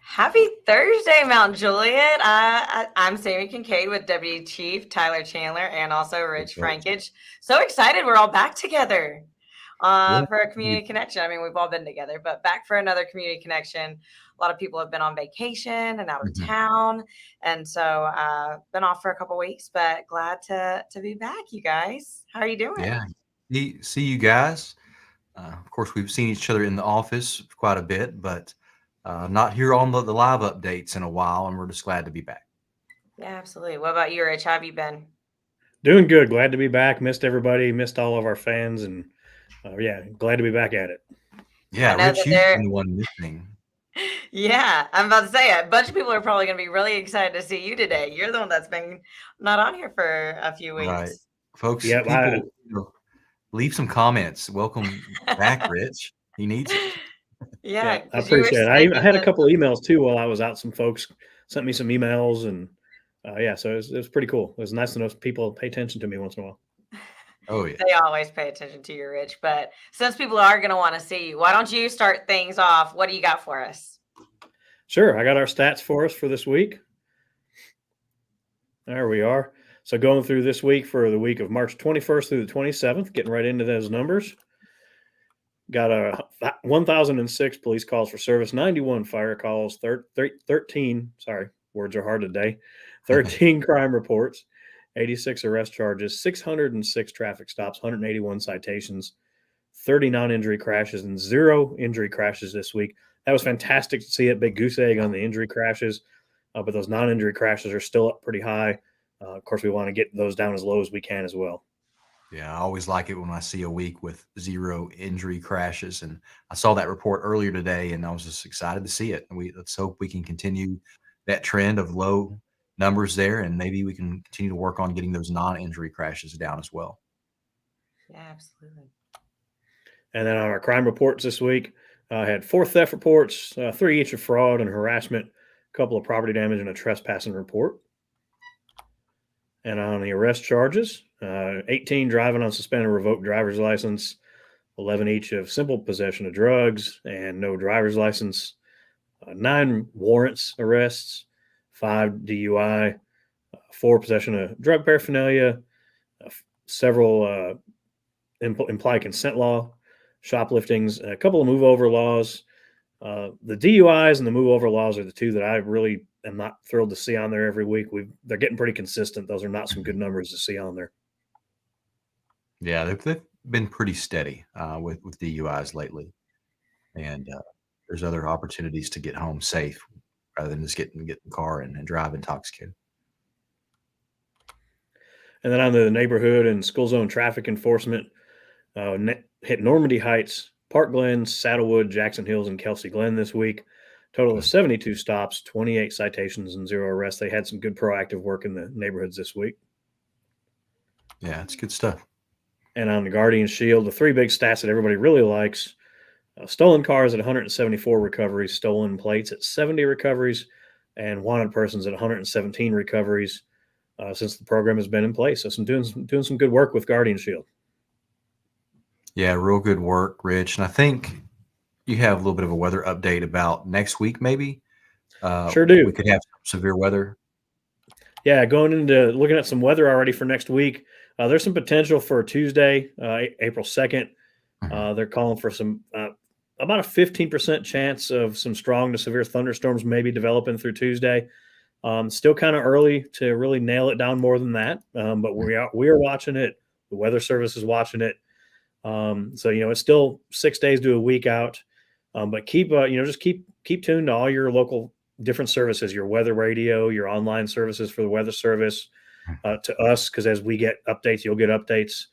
Happy Thursday, Mount Juliet. I'm Sammy Kincaid with Deputy Chief Tyler Chandler and also Rich Frankage. So excited we're all back together for a community connection. I mean, we've all been together, but back for another community connection. A lot of people have been on vacation and out of town. And so been off for a couple weeks, but glad to be back, you guys. How are you doing? Yeah. See you guys. Of course, we've seen each other in the office quite a bit, but not here on the live updates in a while, and we're just glad to be back. Yeah, absolutely. What about you, Rich? How have you been? Doing good. Glad to be back. Missed everybody. Missed all of our fans, and yeah, glad to be back at it. Yeah, Rich, you've been the one missing. Yeah, I'm about to say a bunch of people are probably going to be really excited to see you today. You're the one that's been not on here for a few weeks. Right. Folks, people, leave some comments. Welcome back, Rich. He needs it. Yeah, I appreciate it. I had a couple of emails too while I was out. Some folks sent me some emails, and yeah, so it was pretty cool. It was nice to know people pay attention to me once in a while. Oh, yeah. They always pay attention to you, Rich. But since people are going to want to see you, why don't you start things off? What do you got for us? Sure. I got our stats for us for this week. There we are. So going through this week for the week of March 21st through the 27th, getting right into those numbers. Got a 1,006 police calls for service, 91 fire calls, 13, sorry, words are hard today, 13 crime reports, 86 arrest charges, 606 traffic stops, 181 citations, 30 non-injury crashes, and 0 injury crashes this week. That was fantastic to see it. Big goose egg on the injury crashes, but those non-injury crashes are still up pretty high. Of course, we want to get those down as low as we can as well. Yeah, I always like it when I see a week with 0 injury crashes. And I saw that report earlier today, and I was just excited to see it. And let's hope we can continue that trend of low numbers there, and maybe we can continue to work on getting those non-injury crashes down as well. Yeah, absolutely. And then on our crime reports this week, I had 4 theft reports, 3 each of fraud and harassment, a couple of property damage, and a trespassing report. And on the arrest charges, 18 driving on suspended or revoked driver's license, 11 each of simple possession of drugs and no driver's license, 9 warrants arrests, 5 DUI, 4 possession of drug paraphernalia, several implied consent law, shopliftings, a couple of move over laws. The DUIs and the move over laws are the 2 that I really am not thrilled to see on there every week. They're getting pretty consistent. Those are not some good numbers to see on there. Yeah, they've been pretty steady with DUIs lately, and there's other opportunities to get home safe rather than just get in the car and drive intoxicated. And then on the neighborhood and school zone traffic enforcement, hit Normandy Heights, Park Glen, Saddlewood, Jackson Hills, and Kelsey Glen this week. Total of 72 stops, 28 citations, and 0 arrests. They had some good proactive work in the neighborhoods this week. Yeah, it's good stuff. And on the Guardian Shield, the 3 big stats that everybody really likes: stolen cars at 174 recoveries, stolen plates at 70 recoveries, and wanted persons at 117 recoveries since the program has been in place. So doing some good work with Guardian Shield. Yeah, real good work, Rich. And I think you have a little bit of a weather update about next week, maybe? Sure do. We could have some severe weather. Yeah, going into looking at some weather already for next week. There's some potential for Tuesday, April 2nd. They're calling for some about a 15% chance of some strong to severe thunderstorms maybe developing through Tuesday. Still kind of early to really nail it down more than that, but we are watching it. The Weather Service is watching it. So it's still 6 days to a week out, but keep just keep tuned to all your local different services, your weather radio, your online services for the Weather Service, to us, because as we get updates, you'll get updates.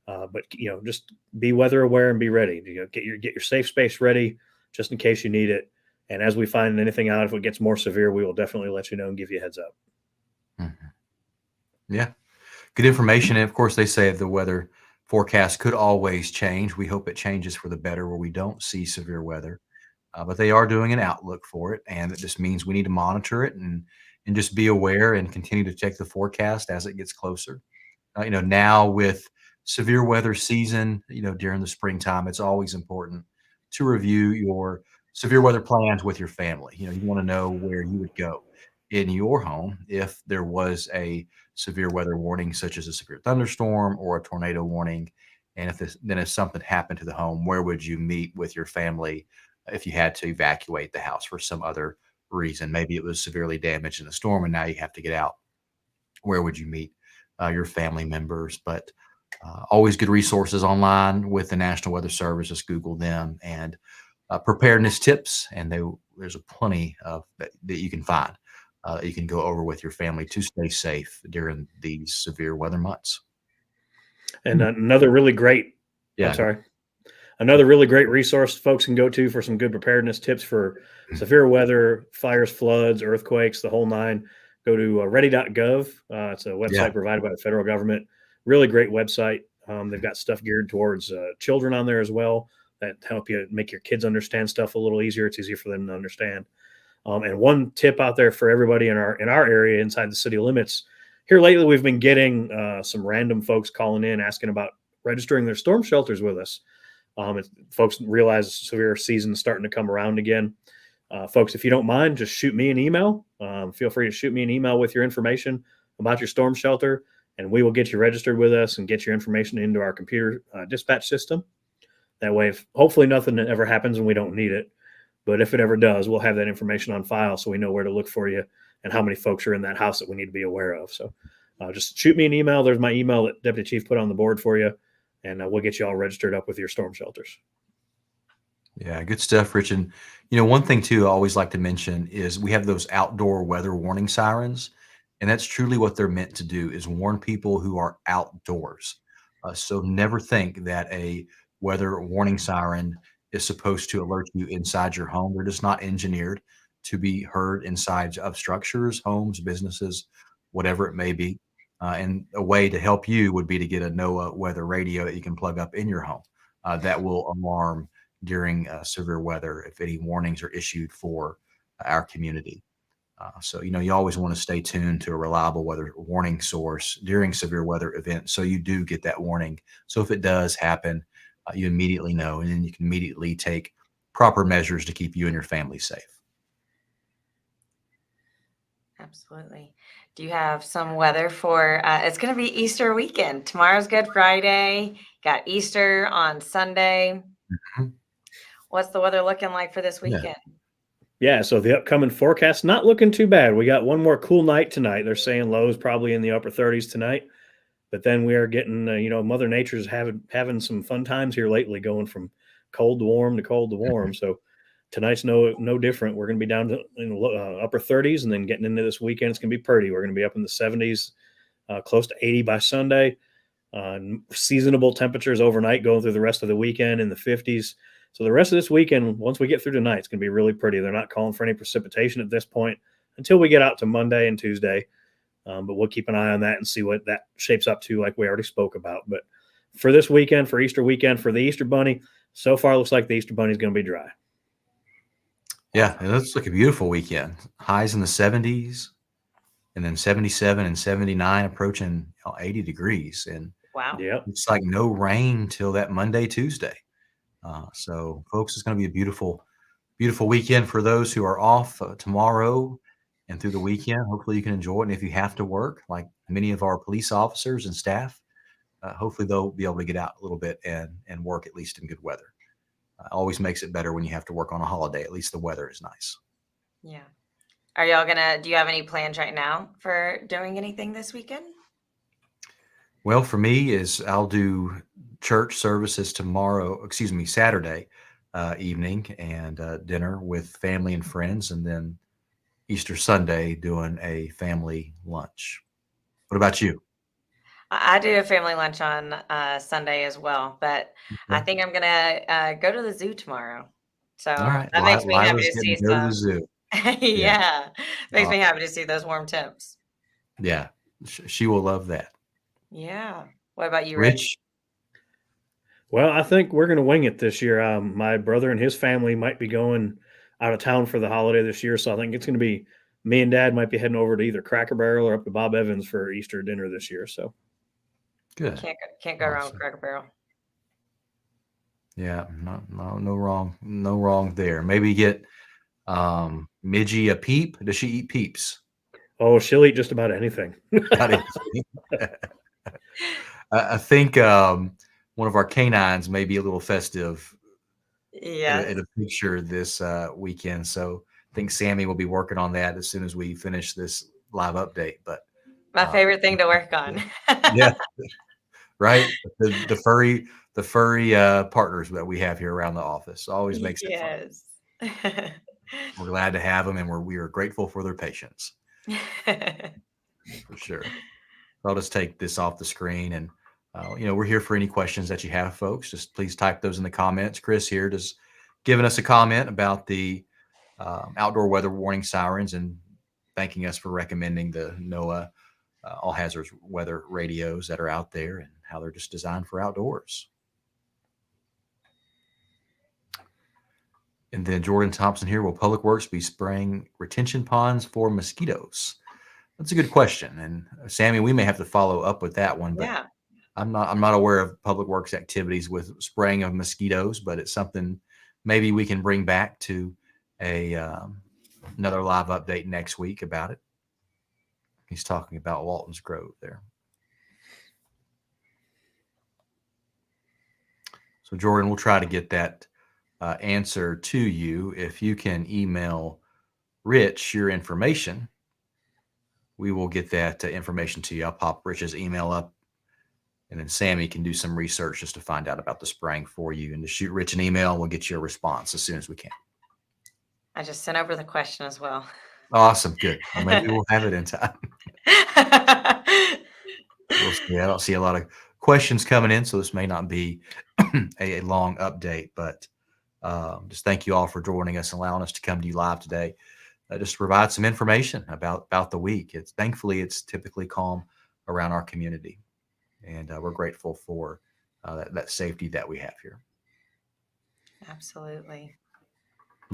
But just be weather aware and be ready. Get your safe space ready just in case you need it. And as we find anything out, if it gets more severe, we will definitely let you know and give you a heads up. Yeah, good information. And of course, they say the weather forecast could always change. We hope it changes for the better where we don't see severe weather. But they are doing an outlook for it, and it just means we need to monitor it and just be aware and continue to check the forecast as it gets closer. Now with severe weather season, during the springtime, it's always important to review your severe weather plans with your family. You want to know where you would go in your home if there was a severe weather warning, such as a severe thunderstorm or a tornado warning. And if something happened to the home, where would you meet with your family if you had to evacuate the house for some other reason? Maybe it was severely damaged in a storm and now you have to get out. Where would you meet your family members? But always good resources online with the National Weather Service. Just Google them and preparedness tips, and there's a plenty of that you can find. You can go over with your family to stay safe during these severe weather months. And another really great, another really great resource folks can go to for some good preparedness tips for severe weather, fires, floods, earthquakes, the whole nine. Go to ready.gov. It's a website provided by the federal government. Really great website. They've got stuff geared towards children on there as well that help you make your kids understand stuff a little easier. It's easier for them to understand. And one tip out there for everybody in our area inside the city limits. Here lately, we've been getting some random folks calling in asking about registering their storm shelters with us. Folks realize severe season's starting to come around again. Folks, if you don't mind, just shoot me an email. Feel free to shoot me an email with your information about your storm shelter, and we will get you registered with us and get your information into our computer dispatch system. That way, hopefully nothing ever happens and we don't need it. But if it ever does, we'll have that information on file so we know where to look for you and how many folks are in that house that we need to be aware of. So just shoot me an email. There's my email that Deputy Chief put on the board for you, and we'll get you all registered up with your storm shelters. Yeah, good stuff, Rich. And, one thing, too, I always like to mention is we have those outdoor weather warning sirens, and that's truly what they're meant to do, is warn people who are outdoors. So never think that a weather warning siren is supposed to alert you inside your home. They're just not engineered to be heard inside of structures, homes, businesses, whatever it may be. And a way to help you would be to get a NOAA weather radio that you can plug up in your home that will alarm during severe weather if any warnings are issued for our community. So, you always want to stay tuned to a reliable weather warning source during severe weather events so you do get that warning. So if it does happen, you immediately know, and then you can immediately take proper measures to keep you and your family safe. Absolutely. Do you have some weather for it's going to be Easter weekend? Tomorrow's Good Friday. Got Easter on Sunday. Mm-hmm. What's the weather looking like for this weekend? Yeah, so the upcoming forecast, not looking too bad. We got one more cool night tonight. They're saying lows probably in the upper 30s tonight. But then we are getting, Mother Nature's having some fun times here lately, going from cold to warm to cold to warm. So tonight's no different. We're going to be down to upper 30s, and then getting into this weekend, it's going to be pretty. We're going to be up in the 70s, close to 80 by Sunday. Seasonable temperatures overnight going through the rest of the weekend in the 50s. So the rest of this weekend, once we get through tonight, it's going to be really pretty. They're not calling for any precipitation at this point until we get out to Monday and Tuesday. But we'll keep an eye on that and see what that shapes up to, like we already spoke about. But for this weekend, for Easter weekend, for the Easter Bunny, so far looks like the Easter Bunny is going to be dry. Yeah, it looks like a beautiful weekend. Highs in the 70s, and then 77 and 79 approaching 80 degrees. And wow, it's like no rain till that Monday, Tuesday. So, folks, it's going to be a beautiful, beautiful weekend for those who are off tomorrow and through the weekend. Hopefully you can enjoy it. And if you have to work, like many of our police officers and staff, hopefully they'll be able to get out a little bit and work at least in good weather. Always makes it better when you have to work on a holiday. At least the weather is nice. Yeah. Do you have any plans right now for doing anything this weekend? Well, for me I'll do church services Saturday evening, and dinner with family and friends, and then Easter Sunday doing a family lunch. What about you? I do a family lunch on Sunday as well, but I think I'm gonna go to the zoo tomorrow. So All right, that makes me happy Lila's to see getting to go to the some. zoo. Yeah, makes me happy to see those warm temps. Yeah, she will love that. Yeah. What about you, Rich? Well, I think we're going to wing it this year. My brother and his family might be going out of town for the holiday this year, so I think it's going to be me and Dad might be heading over to either Cracker Barrel or up to Bob Evans for Easter dinner this year. So good. Can't go wrong with Cracker Barrel. Yeah, no wrong there. Maybe get Midgie a peep. Does she eat peeps? Oh, she'll eat just about anything. About anything. I think one of our canines may be a little festive Yes. in a picture this weekend. So I think Sammy will be working on that as soon as we finish this live update. But My favorite thing to work on. yeah, right. The furry partners that we have here around the office always makes it fun. Yes. We're glad to have them, and we are grateful for their patience for sure. I'll just take this off the screen, and we're here for any questions that you have, folks. Just please type those in the comments. Chris here just giving us a comment about the outdoor weather warning sirens and thanking us for recommending the NOAA all hazards weather radios that are out there and how they're just designed for outdoors. And then Jordan Thompson here, will Public Works be spraying retention ponds for mosquitoes? That's a good question. And Sammy, we may have to follow up with that one, but Yeah. I'm not aware of Public Works activities with spraying of mosquitoes, but it's something maybe we can bring back to a another live update next week about it. He's talking about Walton's Grove there. So Jordan, we'll try to get that answer to you. If you can email Rich your information, we will get that information to you. I'll pop Rich's email up, and then Sammy can do some research just to find out about the spraying for you. And to shoot Rich an email, we'll get you a response as soon as we can. I just sent over the question as well. Awesome. Good. Well, maybe we'll have it in time. We'll see. I don't see a lot of questions coming in, so this may not be a long update, but just thank you all for joining us and allowing us to come to you live today. Just to provide some information about the week. Thankfully it's typically calm around our community, and we're grateful for that safety that we have here. Absolutely.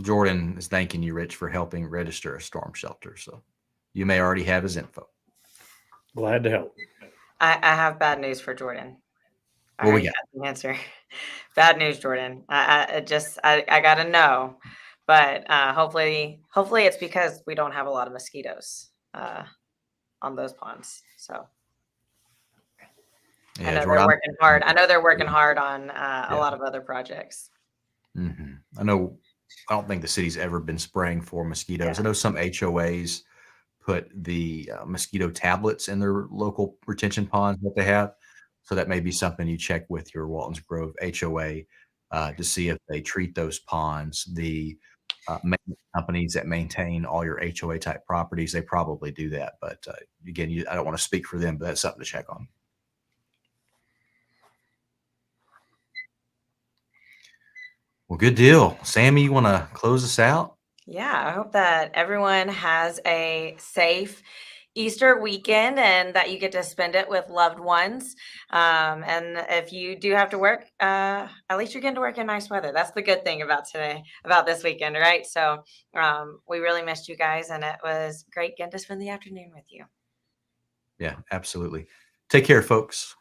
Jordan is thanking you, Rich, for helping register a storm shelter. So you may already have his info. Glad to help. I have bad news for Jordan. I What we already got? got the answer. Bad news, Jordan. I gotta know, but hopefully it's because we don't have a lot of mosquitoes on those ponds. So Yeah, I know Jordan, they're working hard. I know they're working hard on a lot of other projects. Mm-hmm. I don't think the city's ever been spraying for mosquitoes. Yeah. I know some HOAs put the mosquito tablets in their local retention ponds that they have. So that may be something you check with your Waltons Grove HOA to see if they treat those ponds. The maintenance companies that maintain all your HOA type properties, they probably do that. But again, I don't want to speak for them, but that's something to check on. Well, good deal. Sammy, you want to close us out? Yeah, I hope that everyone has a safe Easter weekend and that you get to spend it with loved ones. And if you do have to work, at least you're getting to work in nice weather. That's the good thing about this weekend, right? So we really missed you guys, and it was great getting to spend the afternoon with you. Yeah, absolutely. Take care, folks.